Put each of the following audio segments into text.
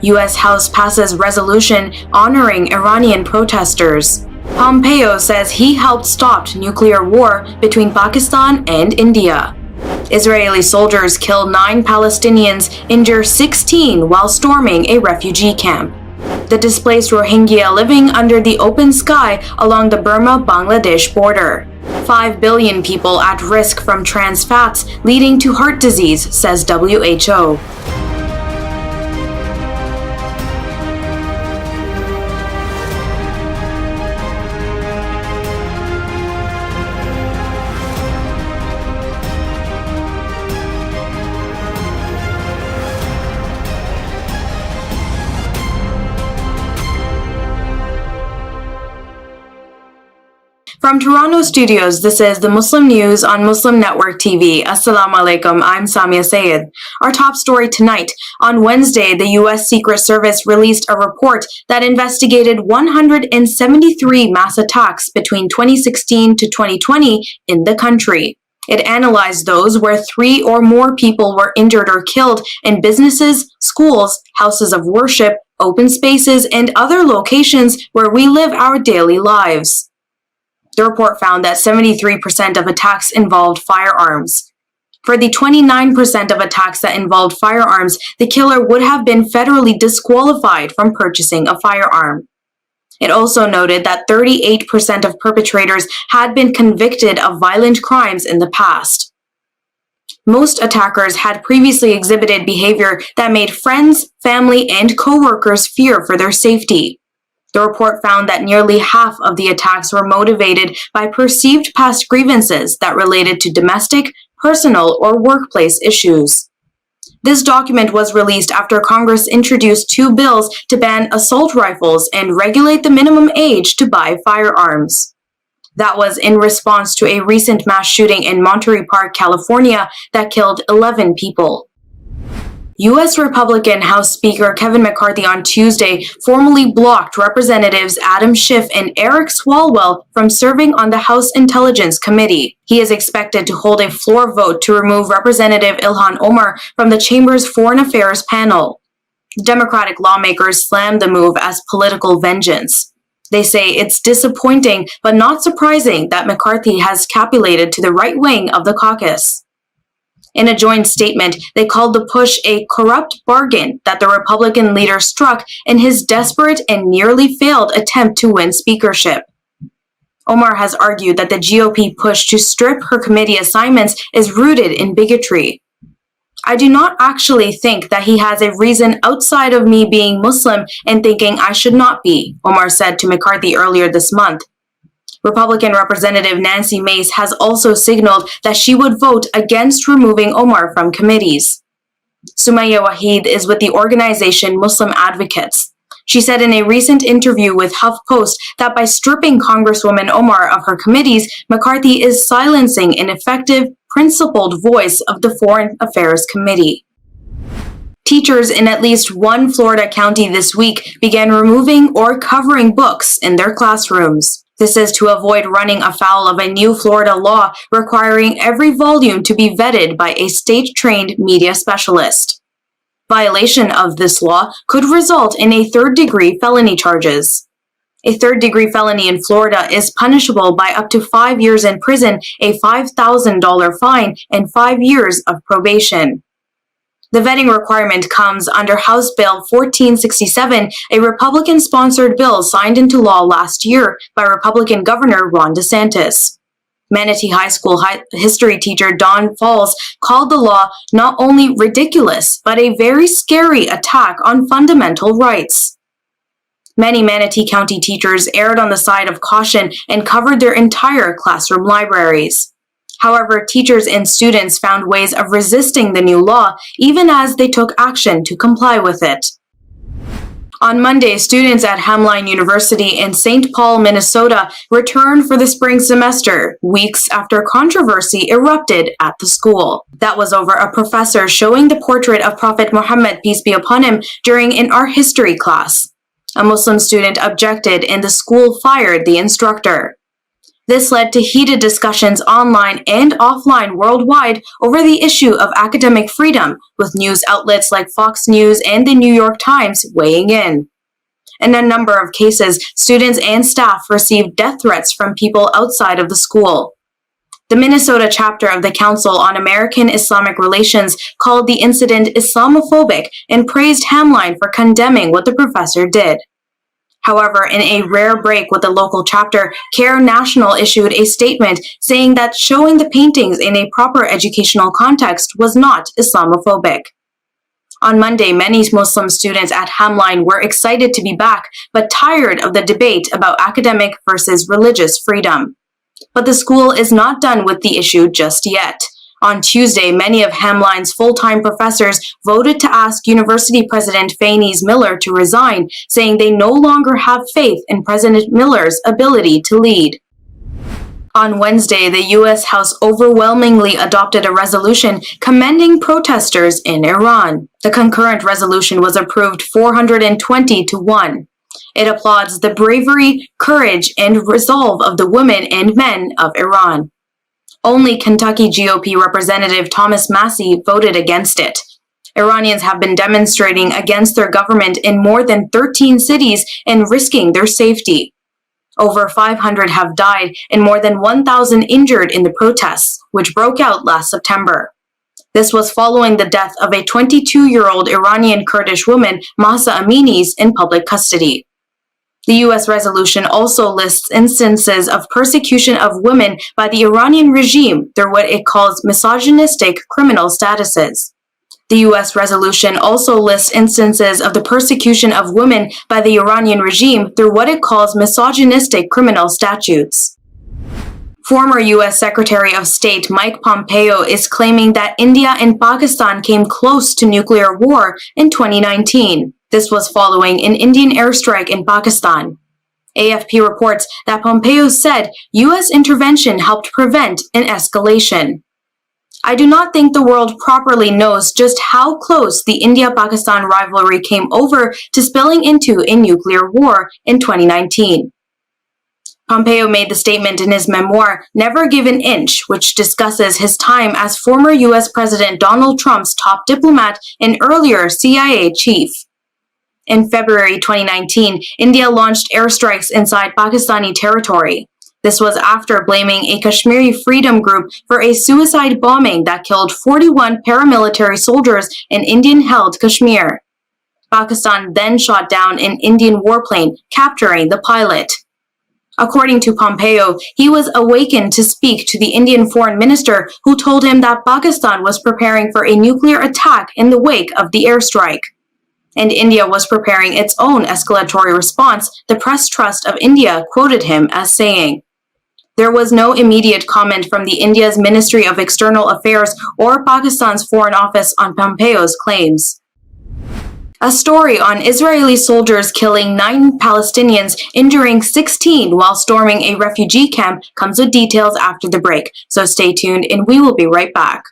U.S. House passes resolution honoring Iranian protesters. Pompeo says he helped stop nuclear war between Pakistan and India. Israeli soldiers kill 9 Palestinians, injure 16 while storming a refugee camp. The displaced Rohingya living under the open sky along the Burma-Bangladesh border. 5 billion people at risk from trans fats leading to heart disease, says WHO. From Toronto studios, this is the Muslim News on Muslim Network TV. Assalamu alaikum, I'm Saamiyah Syed. Our top story tonight. On Wednesday, the U.S. Secret Service released a report that investigated 173 mass attacks between 2016 to 2020 in the country. It analyzed those where 3 or more people were injured or killed in businesses, schools, houses of worship, open spaces, and other locations where we live our daily lives. The report found that 73% of attacks involved firearms. For the 29% of attacks that involved firearms, the killer would have been federally disqualified from purchasing a firearm. It also noted that 38% of perpetrators had been convicted of violent crimes in the past. Most attackers had previously exhibited behavior that made friends, family, and co-workers fear for their safety. The report found that nearly half of the attacks were motivated by perceived past grievances that related to domestic, personal, or workplace issues. This document was released after Congress introduced 2 bills to ban assault rifles and regulate the minimum age to buy firearms. That was in response to a recent mass shooting in Monterey Park, California, that killed 11 people. U.S. Republican House Speaker Kevin McCarthy on Tuesday formally blocked Representatives Adam Schiff and Eric Swalwell from serving on the House Intelligence Committee. He is expected to hold a floor vote to remove Representative Ilhan Omar from the chamber's Foreign Affairs panel. Democratic lawmakers slammed the move as political vengeance. They say it's disappointing but not surprising that McCarthy has capitulated to the right wing of the caucus. In a joint statement, they called the push a corrupt bargain that the Republican leader struck in his desperate and nearly failed attempt to win speakership. Omar has argued that the GOP push to strip her committee assignments is rooted in bigotry. I do not actually think that he has a reason outside of me being Muslim and thinking I should not be, Omar said to McCarthy earlier this month. Republican Representative Nancy Mace has also signaled that she would vote against removing Omar from committees. Sumayya Wahid is with the organization Muslim Advocates. She said in a recent interview with HuffPost that by stripping Congresswoman Omar of her committees, McCarthy is silencing an effective, principled voice of the Foreign Affairs Committee. Teachers in at least one Florida county this week began removing or covering books in their classrooms. This is to avoid running afoul of a new Florida law requiring every volume to be vetted by a state-trained media specialist. Violation of this law could result in a third-degree felony charges. A third-degree felony in Florida is punishable by up to 5 years in prison, a $5,000 fine, and 5 years of probation. The vetting requirement comes under House Bill 1467, a Republican-sponsored bill signed into law last year by Republican Governor Ron DeSantis. Manatee High School history teacher Don Falls called the law not only ridiculous, but a very scary attack on fundamental rights. Many Manatee County teachers erred on the side of caution and covered their entire classroom libraries. However, teachers and students found ways of resisting the new law, even as they took action to comply with it. On Monday, students at Hamline University in St. Paul, Minnesota, returned for the spring semester, weeks after controversy erupted at the school. That was over a professor showing the portrait of Prophet Muhammad, peace be upon him, during an art history class. A Muslim student objected and the school fired the instructor. This led to heated discussions online and offline worldwide over the issue of academic freedom, with news outlets like Fox News and the New York Times weighing in. In a number of cases, students and staff received death threats from people outside of the school. The Minnesota chapter of the Council on American Islamic Relations called the incident Islamophobic and praised Hamline for condemning what the professor did. However, in a rare break with the local chapter, CARE National issued a statement saying that showing the paintings in a proper educational context was not Islamophobic. On Monday, many Muslim students at Hamline were excited to be back, but tired of the debate about academic versus religious freedom. But the school is not done with the issue just yet. On Tuesday, many of Hamline's full-time professors voted to ask University President Fainees Miller to resign, saying they no longer have faith in President Miller's ability to lead. On Wednesday, the U.S. House overwhelmingly adopted a resolution commending protesters in Iran. The concurrent resolution was approved 420 to 1. It applauds the bravery, courage, and resolve of the women and men of Iran. Only Kentucky GOP Representative Thomas Massie voted against it. Iranians have been demonstrating against their government in more than 13 cities and risking their safety. Over 500 have died and more than 1,000 injured in the protests, which broke out last September. This was following the death of a 22-year-old Iranian Kurdish woman, Mahsa Amini's, in public custody. The U.S. resolution also lists instances of persecution of women by the Iranian regime through what it calls misogynistic criminal statuses. The U.S. resolution also lists instances of the persecution of women by the Iranian regime through what it calls misogynistic criminal statutes. Former U.S. Secretary of State Mike Pompeo is claiming that India and Pakistan came close to nuclear war in 2019. This was following an Indian airstrike in Pakistan. AFP reports that Pompeo said U.S. intervention helped prevent an escalation. I do not think the world properly knows just how close the India-Pakistan rivalry came over to spilling into a nuclear war in 2019. Pompeo made the statement in his memoir, Never Give an Inch, which discusses his time as former U.S. President Donald Trump's top diplomat and earlier CIA chief. In February 2019, India launched airstrikes inside Pakistani territory. This was after blaming a Kashmiri freedom group for a suicide bombing that killed 41 paramilitary soldiers in Indian-held Kashmir. Pakistan then shot down an Indian warplane, capturing the pilot. According to Pompeo, he was awakened to speak to the Indian foreign minister who told him that Pakistan was preparing for a nuclear attack in the wake of the airstrike. And India was preparing its own escalatory response, the Press Trust of India quoted him as saying. There was no immediate comment from the India's Ministry of External Affairs or Pakistan's Foreign Office on Pompeo's claims. A story on Israeli soldiers killing 9 Palestinians, injuring 16 while storming a refugee camp comes with details after the break, so stay tuned and we will be right back.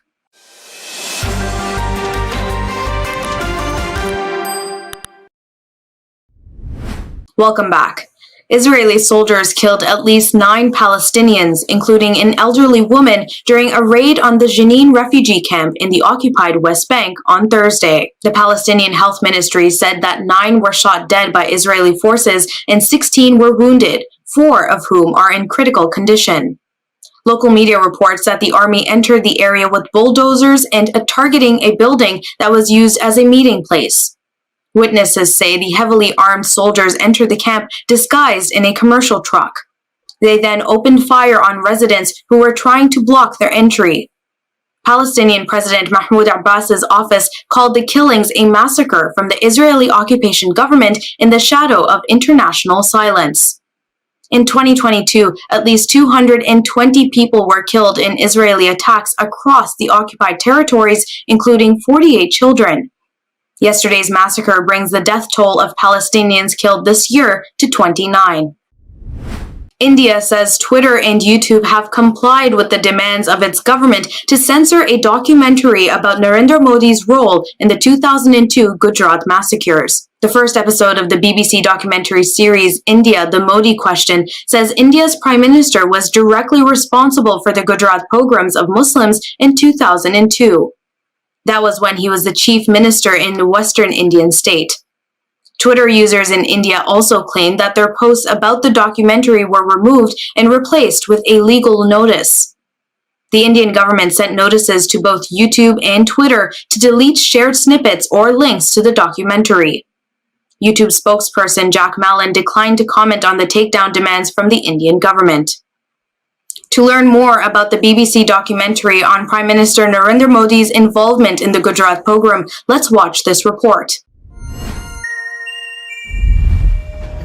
Welcome back. Israeli soldiers killed at least 9 Palestinians, including an elderly woman, during a raid on the Jenin refugee camp in the occupied West Bank on Thursday. The Palestinian Health Ministry said that 9 were shot dead by Israeli forces and 16 were wounded, 4 of whom are in critical condition. Local media reports that the army entered the area with bulldozers and targeting a building that was used as a meeting place. Witnesses say the heavily armed soldiers entered the camp disguised in a commercial truck. They then opened fire on residents who were trying to block their entry. Palestinian President Mahmoud Abbas's office called the killings a massacre from the Israeli occupation government in the shadow of international silence. In 2022, at least 220 people were killed in Israeli attacks across the occupied territories, including 48 children. Yesterday's massacre brings the death toll of Palestinians killed this year to 29. India says Twitter and YouTube have complied with the demands of its government to censor a documentary about Narendra Modi's role in the 2002 Gujarat massacres. The first episode of the BBC documentary series India, the Modi Question, says India's Prime Minister was directly responsible for the Gujarat pogroms of Muslims in 2002. That was when he was the chief minister in the western Indian state. Twitter users in India also claimed that their posts about the documentary were removed and replaced with a legal notice. The Indian government sent notices to both YouTube and Twitter to delete shared snippets or links to the documentary. YouTube spokesperson Jack Mallon declined to comment on the takedown demands from the Indian government. To learn more about the BBC documentary on Prime Minister Narendra Modi's involvement in the Gujarat pogrom, let's watch this report.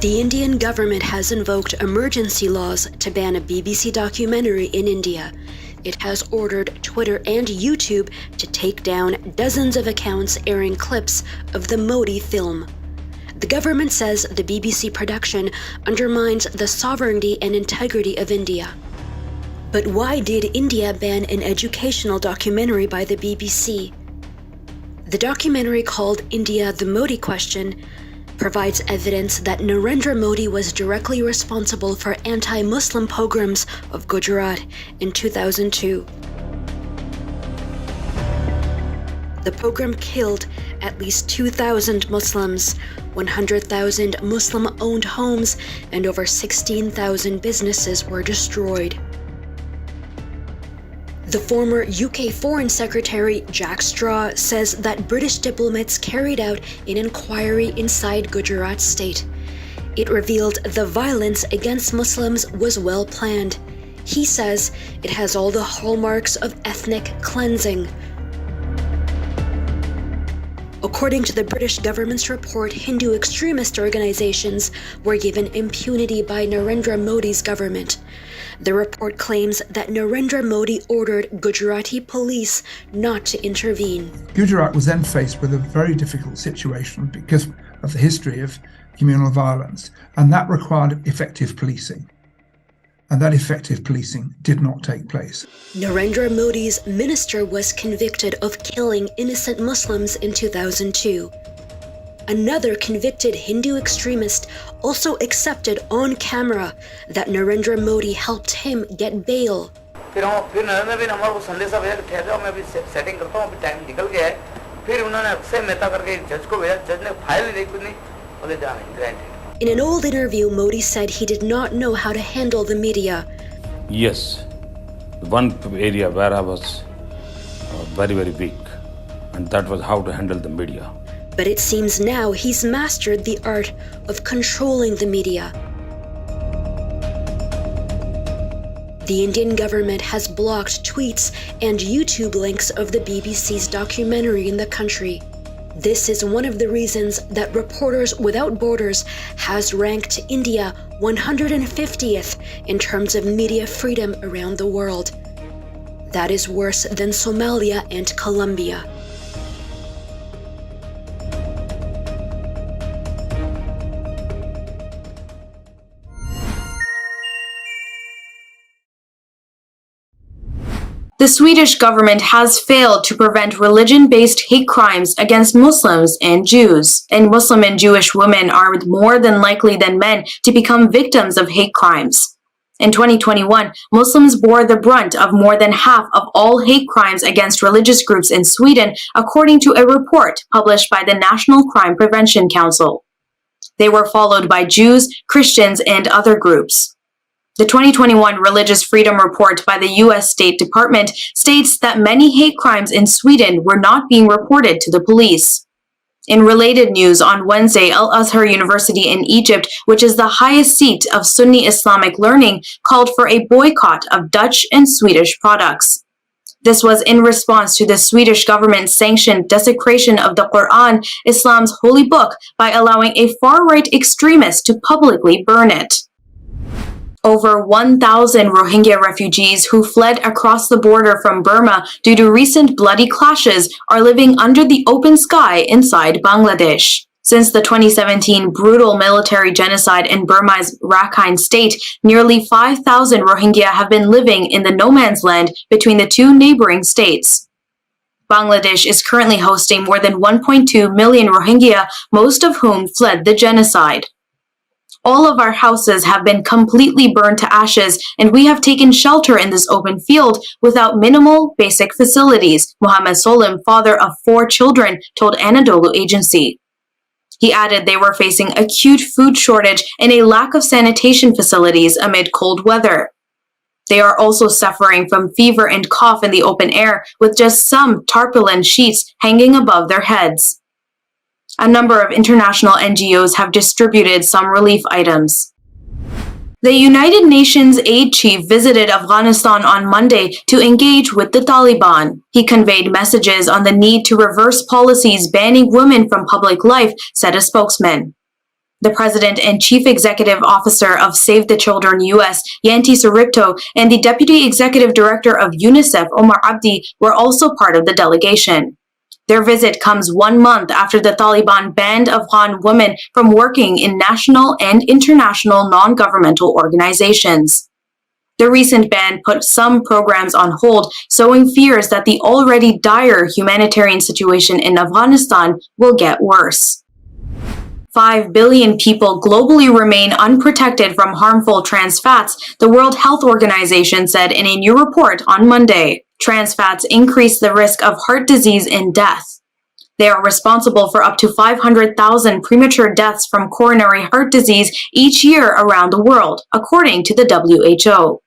The Indian government has invoked emergency laws to ban a BBC documentary in India. It has ordered Twitter and YouTube to take down dozens of accounts airing clips of the Modi film. The government says the BBC production undermines the sovereignty and integrity of India. But why did India ban an educational documentary by the BBC? The documentary called India, the Modi Question provides evidence that Narendra Modi was directly responsible for anti-Muslim pogroms of Gujarat in 2002. The pogrom killed at least 2,000 Muslims, 100,000 Muslim-owned homes, and over 16,000 businesses were destroyed. The former UK Foreign Secretary Jack Straw says that British diplomats carried out an inquiry inside Gujarat state. It revealed the violence against Muslims was well planned. He says it has all the hallmarks of ethnic cleansing. According to the British government's report, Hindu extremist organizations were given impunity by Narendra Modi's government. The report claims that Narendra Modi ordered Gujarati police not to intervene. Gujarat was then faced with a very difficult situation because of the history of communal violence, and that required effective policing. And that effective policing did not take place. Narendra Modi's minister was convicted of killing innocent Muslims in 2002. Another convicted Hindu extremist also accepted on camera that Narendra Modi helped him get bail. In an old interview, Modi said he did not know how to handle the media. Yes, one area where I was very, very weak, and that was how to handle the media. But it seems now he's mastered the art of controlling the media. The Indian government has blocked tweets and YouTube links of the BBC's documentary in the country. This is one of the reasons that Reporters Without Borders has ranked India 150th in terms of media freedom around the world. That is worse than Somalia and Colombia. The Swedish government has failed to prevent religion-based hate crimes against Muslims and Jews, and Muslim and Jewish women are more than likely than men to become victims of hate crimes. In 2021, Muslims bore the brunt of more than half of all hate crimes against religious groups in Sweden, according to a report published by the National Crime Prevention Council. They were followed by Jews, Christians, and other groups. The 2021 Religious Freedom Report by the U.S. State Department states that many hate crimes in Sweden were not being reported to the police. In related news, on Wednesday, Al-Azhar University in Egypt, which is the highest seat of Sunni Islamic learning, called for a boycott of Dutch and Swedish products. This was in response to the Swedish government-sanctioned desecration of the Quran, Islam's holy book, by allowing a far-right extremist to publicly burn it. Over 1,000 Rohingya refugees who fled across the border from Burma due to recent bloody clashes are living under the open sky inside Bangladesh. Since the 2017 brutal military genocide in Burma's Rakhine state, nearly 5,000 Rohingya have been living in the no man's land between the two neighboring states. Bangladesh is currently hosting more than 1.2 million Rohingya, most of whom fled the genocide. All of our houses have been completely burned to ashes, and we have taken shelter in this open field without minimal basic facilities, Muhammad Solim, father of 4 children, told Anadolu Agency. He added they were facing acute food shortage and a lack of sanitation facilities amid cold weather. They are also suffering from fever and cough in the open air, with just some tarpaulin sheets hanging above their heads. A number of international NGOs have distributed some relief items. The United Nations aid chief visited Afghanistan on Monday to engage with the Taliban. He conveyed messages on the need to reverse policies banning women from public life, said a spokesman. The president and chief executive officer of Save the Children US, Yanti Saripto, and the deputy executive director of UNICEF, Omar Abdi, were also part of the delegation. Their visit comes 1 month after the Taliban banned Afghan women from working in national and international non-governmental organizations. The recent ban put some programs on hold, sowing fears that the already dire humanitarian situation in Afghanistan will get worse. 5 billion people globally remain unprotected from harmful trans fats, the World Health Organization said in a new report on Monday. Trans fats increase the risk of heart disease and death. They are responsible for up to 500,000 premature deaths from coronary heart disease each year around the world, according to the WHO.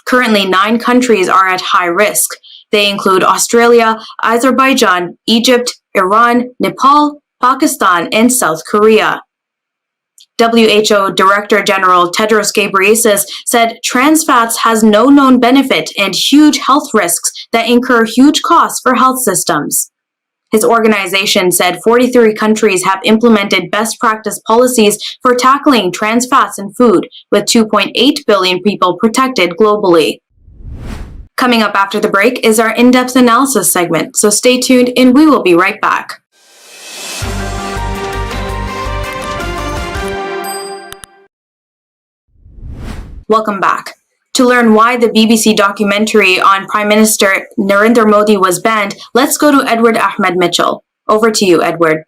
Currently, 9 countries are at high risk. They include Australia, Azerbaijan, Egypt, Iran, Nepal, Pakistan, and South Korea. WHO Director General Tedros Ghebreyesus said trans fats has no known benefit and huge health risks that incur huge costs for health systems. His organization said 43 countries have implemented best practice policies for tackling trans fats in food, with 2.8 billion people protected globally. Coming up after the break is our in-depth analysis segment, so stay tuned and we will be right back. Welcome back. To learn why the BBC documentary on Prime Minister Narendra Modi was banned, let's go to Edward Ahmed Mitchell. Over to you, Edward.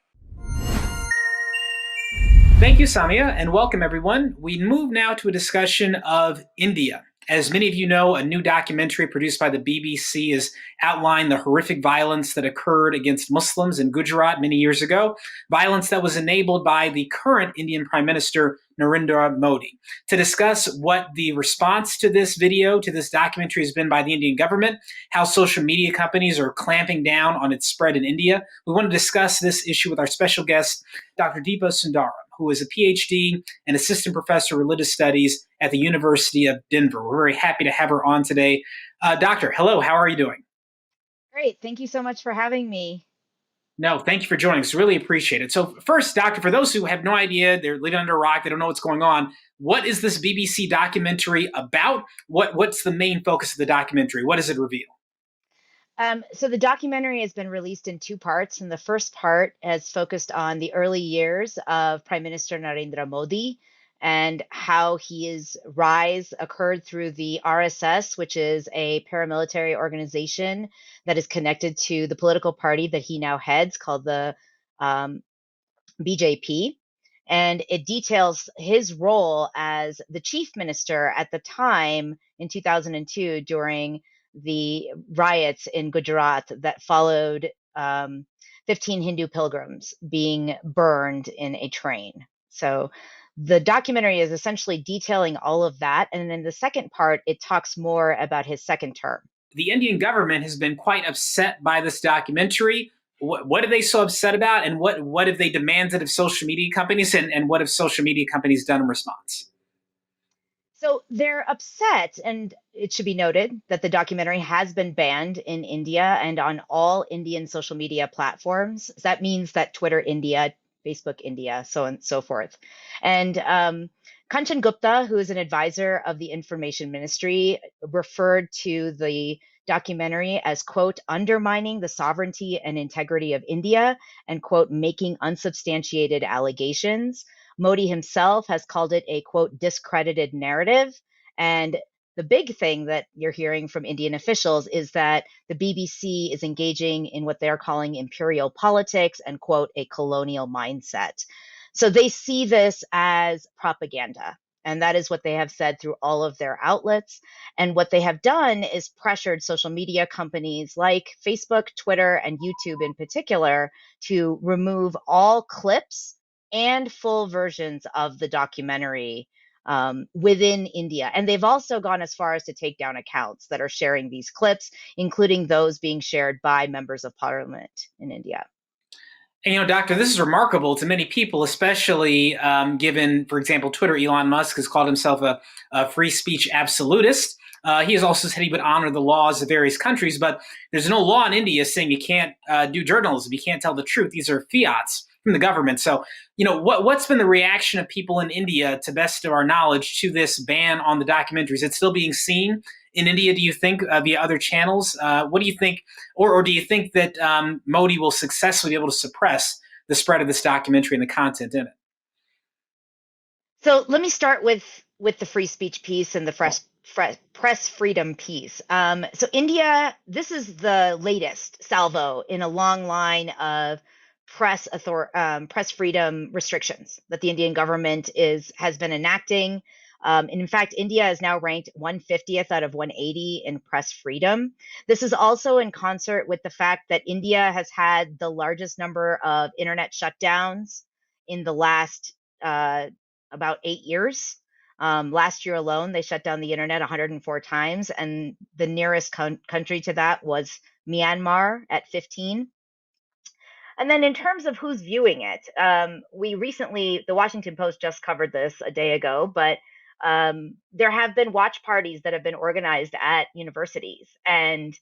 Thank you, Saamiyah, and welcome everyone. We move now to a discussion of India. As many of you know, a new documentary produced by the BBC has outlined the horrific violence that occurred against Muslims in Gujarat many years ago, violence that was enabled by the current Indian Prime Minister, Narendra Modi. To discuss what the response to this video, to this documentary has been by the Indian government, how social media companies are clamping down on its spread in India, we want to discuss this issue with our special guest, Dr. Deepa Sundaram, who is a PhD and assistant professor of religious studies at the University of Denver. We're very happy to have her on today. Doctor, hello, how are you doing? Great. Thank you so much for having me. No, thank you for joining us. Really appreciate it. So first, Doctor, for those who have no idea, they're living under a rock, they don't know what's going on, what is this BBC documentary about? What's the main focus of the documentary? What does it reveal? So the documentary has been released in 2 parts, and the first part has focused on the early years of Prime Minister Narendra Modi and how his rise occurred through the RSS, which is a paramilitary organization that is connected to the political party that he now heads, called the BJP. And it details his role as the chief minister at the time in 2002 during the riots in Gujarat that followed 15 Hindu pilgrims being burned in a train. So the documentary is essentially detailing all of that. And in the second part, it talks more about his second term. The Indian government has been quite upset by this documentary. What are they so upset about? And what have they demanded of social media companies? And what have social media companies done in response? So they're upset, and it should be noted that the documentary has been banned in India and on all Indian social media platforms. So that means that Twitter India, Facebook India, so on and so forth. And Kanchan Gupta, who is an advisor of the Information Ministry, referred to the documentary as, quote, undermining the sovereignty and integrity of India and, quote, making unsubstantiated allegations. Modi himself has called it a, quote, discredited narrative. And the big thing that you're hearing from Indian officials is that the BBC is engaging in what they're calling imperial politics and, quote, a colonial mindset. So they see this as propaganda. And that is what they have said through all of their outlets. And what they have done is pressured social media companies like Facebook, Twitter, and YouTube in particular to remove all clips and full versions of the documentary within India. And they've also gone as far as to take down accounts that are sharing these clips, including those being shared by members of parliament in India. And, Doctor, this is remarkable to many people, especially given, for example, Twitter. Elon Musk has called himself a free speech absolutist. He has also said he would honor the laws of various countries, but there's no law in India saying you can't do journalism, you can't tell the truth. These are fiats from the government. So, what's been the reaction of people in India, to best of our knowledge, to this ban on the documentaries? It's still being seen in India, do you think, via other channels? What do you think, or do you think that Modi will successfully be able to suppress the spread of this documentary and the content in it? So let me start with the free speech piece and the press freedom piece. So India, this is the latest salvo in a long line of press freedom restrictions that the Indian government has been enacting. And in fact, India is now ranked 150th out of 180 in press freedom. This is also in concert with the fact that India has had the largest number of internet shutdowns in the last about 8 years. Last year alone, they shut down the internet 104 times, and the nearest country to that was Myanmar at 15. And then in terms of who's viewing it, the Washington Post just covered this a day ago, but there have been watch parties that have been organized at universities and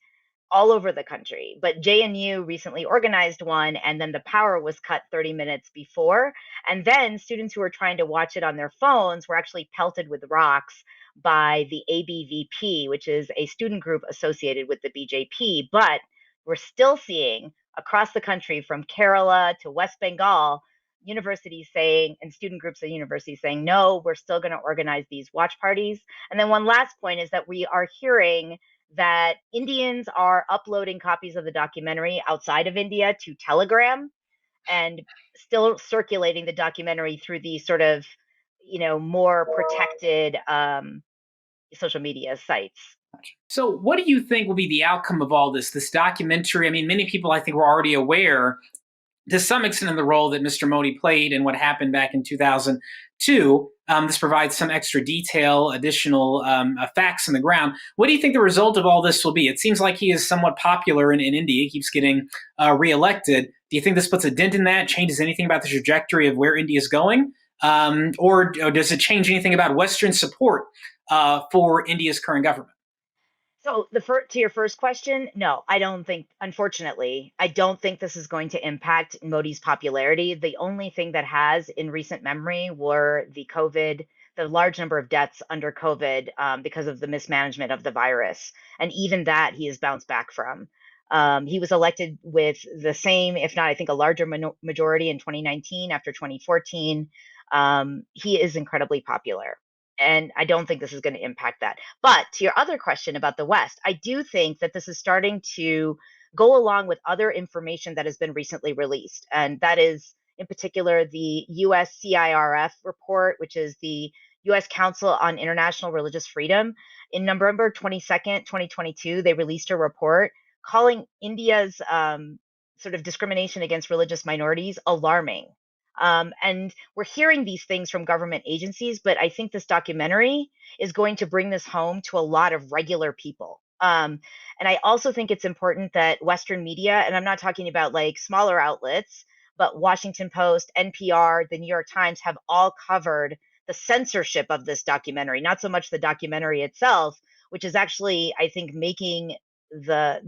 all over the country. But JNU recently organized one, and then the power was cut 30 minutes before. And then students who were trying to watch it on their phones were actually pelted with rocks by the ABVP, which is a student group associated with the BJP. But we're still seeing across the country, from Kerala to West Bengal, universities saying, and student groups at universities saying, no, we're still going to organize these watch parties. And then one last point is that we are hearing that Indians are uploading copies of the documentary outside of India to Telegram and still circulating the documentary through these sort of, more protected social media sites. So what do you think will be the outcome of all this documentary? I mean, many people, I think, were already aware to some extent of the role that Mr. Modi played in what happened back in 2002. This provides some extra detail, additional facts on the ground. What do you think the result of all this will be? It seems like he is somewhat popular in India. He keeps getting reelected. Do you think this puts a dent in that, changes anything about the trajectory of where India is going? Or does it change anything about Western support for India's current government? So to your first question, no, I don't think, unfortunately, I don't think this is going to impact Modi's popularity. The only thing that has in recent memory were the large number of deaths under COVID because of the mismanagement of the virus. And even that he has bounced back from. He was elected with the same, if not, I think, a larger majority in 2019 after 2014. He is incredibly popular. And I don't think this is going to impact that. But to your other question about the West, I do think that this is starting to go along with other information that has been recently released. And that is, in particular, the US CIRF report, which is the US Council on International Religious Freedom. In November 22nd, 2022, they released a report calling India's sort of discrimination against religious minorities alarming. And we're hearing these things from government agencies, but I think this documentary is going to bring this home to a lot of regular people. And I also think it's important that Western media, and I'm not talking about like smaller outlets, but Washington Post, NPR, the New York Times have all covered the censorship of this documentary, not so much the documentary itself, which is actually, I think, making the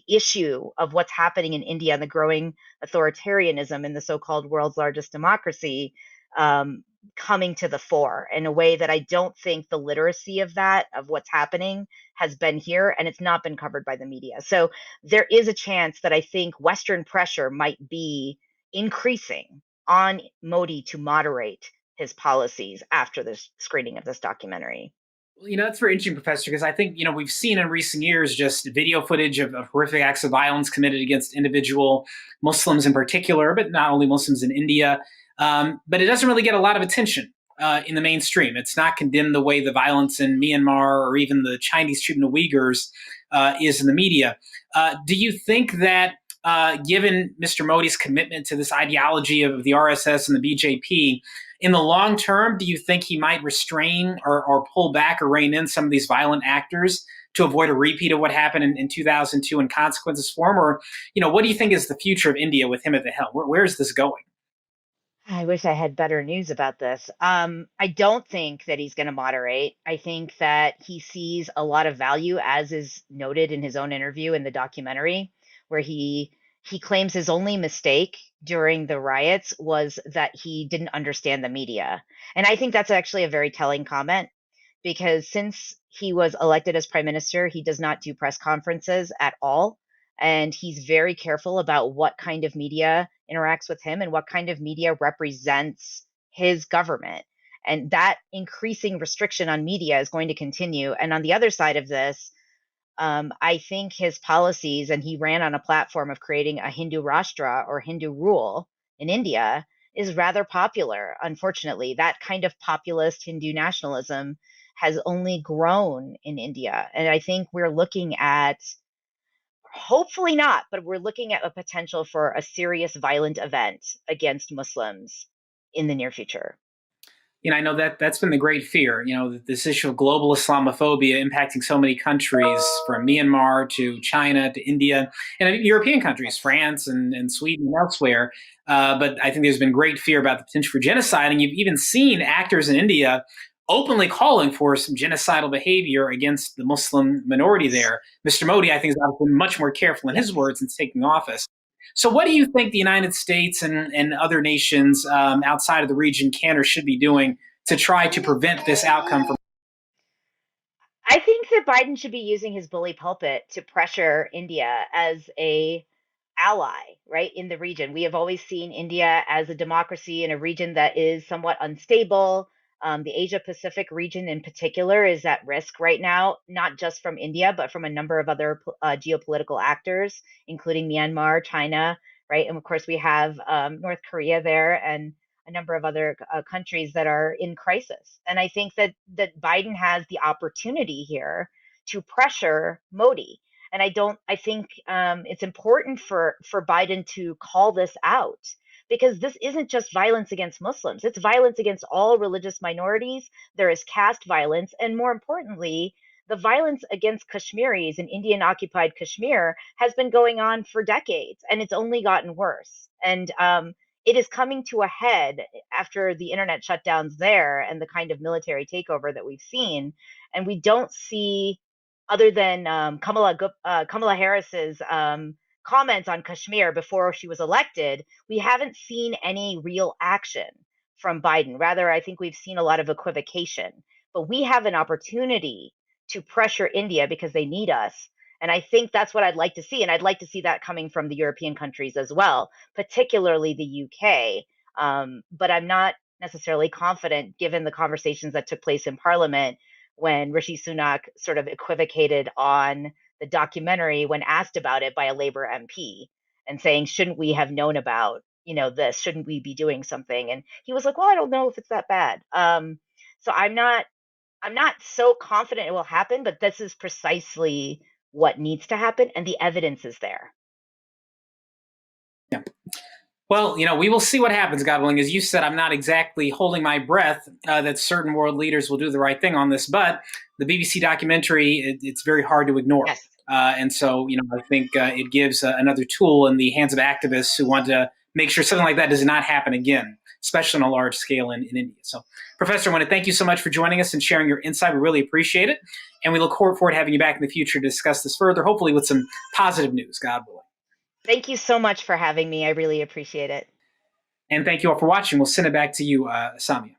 issue of what's happening in India and the growing authoritarianism in the so-called world's largest democracy coming to the fore in a way that I don't think the literacy of what's happening, has been here, and it's not been covered by the media. So there is a chance that I think Western pressure might be increasing on Modi to moderate his policies after the screening of this documentary. That's very interesting, Professor, because I think, we've seen in recent years just video footage of horrific acts of violence committed against individual Muslims in particular, but not only Muslims in India. But it doesn't really get a lot of attention in the mainstream. It's not condemned the way the violence in Myanmar or even the Chinese treatment of Uyghurs is in the media. Do you think that given Mr. Modi's commitment to this ideology of the RSS and the BJP, in the long term, do you think he might restrain or pull back or rein in some of these violent actors to avoid a repeat of what happened in 2002 and consequences for him? Or, what do you think is the future of India with him at the helm? Where is this going? I wish I had better news about this. I don't think that he's going to moderate. I think that he sees a lot of value, as is noted in his own interview in the documentary, where he claims his only mistake during the riots was that he didn't understand the media. And I think that's actually a very telling comment, because since he was elected as prime minister, he does not do press conferences at all. And he's very careful about what kind of media interacts with him and what kind of media represents his government. And that increasing restriction on media is going to continue. And on the other side of this, I think his policies, and he ran on a platform of creating a Hindu Rashtra, or Hindu rule in India, is rather popular. Unfortunately, that kind of populist Hindu nationalism has only grown in India. And I think we're looking at, hopefully not, but we're looking at a potential for a serious violent event against Muslims in the near future. I know that's been the great fear, this issue of global Islamophobia impacting so many countries, from Myanmar to China to India, and European countries, France and Sweden and elsewhere. But I think there's been great fear about the potential for genocide. And you've even seen actors in India openly calling for some genocidal behavior against the Muslim minority there. Mr. Modi, I think, has been much more careful in his words since taking office. So what do you think the United States and other nations outside of the region can or should be doing to try to prevent this outcome from? I think that Biden should be using his bully pulpit to pressure India as a ally, right, in the region. We have always seen India as a democracy in a region that is somewhat unstable. The Asia Pacific region in particular is at risk right now, not just from India, but from a number of other geopolitical actors, including Myanmar, China, right? And of course, we have North Korea there, and a number of other countries that are in crisis. And I think that Biden has the opportunity here to pressure Modi. And I think it's important for Biden to call this out, because this isn't just violence against Muslims. It's violence against all religious minorities. There is caste violence. And more importantly, the violence against Kashmiris in Indian-occupied Kashmir has been going on for decades, and it's only gotten worse. And it is coming to a head after the internet shutdowns there and the kind of military takeover that we've seen. And we don't see, other than Kamala Harris's comments on Kashmir before she was elected, we haven't seen any real action from Biden. Rather, I think we've seen a lot of equivocation. But we have an opportunity to pressure India because they need us. And I think that's what I'd like to see. And I'd like to see that coming from the European countries as well, particularly the UK. But I'm not necessarily confident, given the conversations that took place in Parliament when Rishi Sunak sort of equivocated on the documentary when asked about it by a Labour MP, and saying, shouldn't we have known about, this? Shouldn't we be doing something? And he was like, well, I don't know if it's that bad. So I'm not so confident it will happen, but this is precisely what needs to happen, and the evidence is there. Yeah. Well, we will see what happens, God willing. As you said, I'm not exactly holding my breath that certain world leaders will do the right thing on this, but the BBC documentary, it's very hard to ignore. Yes. And so, I think it gives another tool in the hands of activists who want to make sure something like that does not happen again, especially on a large scale in India. So, Professor, I want to thank you so much for joining us and sharing your insight. We really appreciate it. And we look forward to having you back in the future to discuss this further, hopefully with some positive news, God willing. Thank you so much for having me. I really appreciate it. And thank you all for watching. We'll send it back to you, Saamiyah.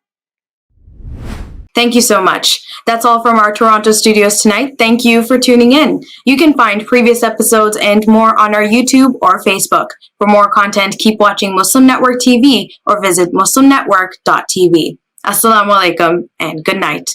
Thank you so much. That's all from our Toronto studios tonight. Thank you for tuning in. You can find previous episodes and more on our YouTube or Facebook. For more content, keep watching Muslim Network TV or visit muslimnetwork.tv. Assalamu alaikum and good night.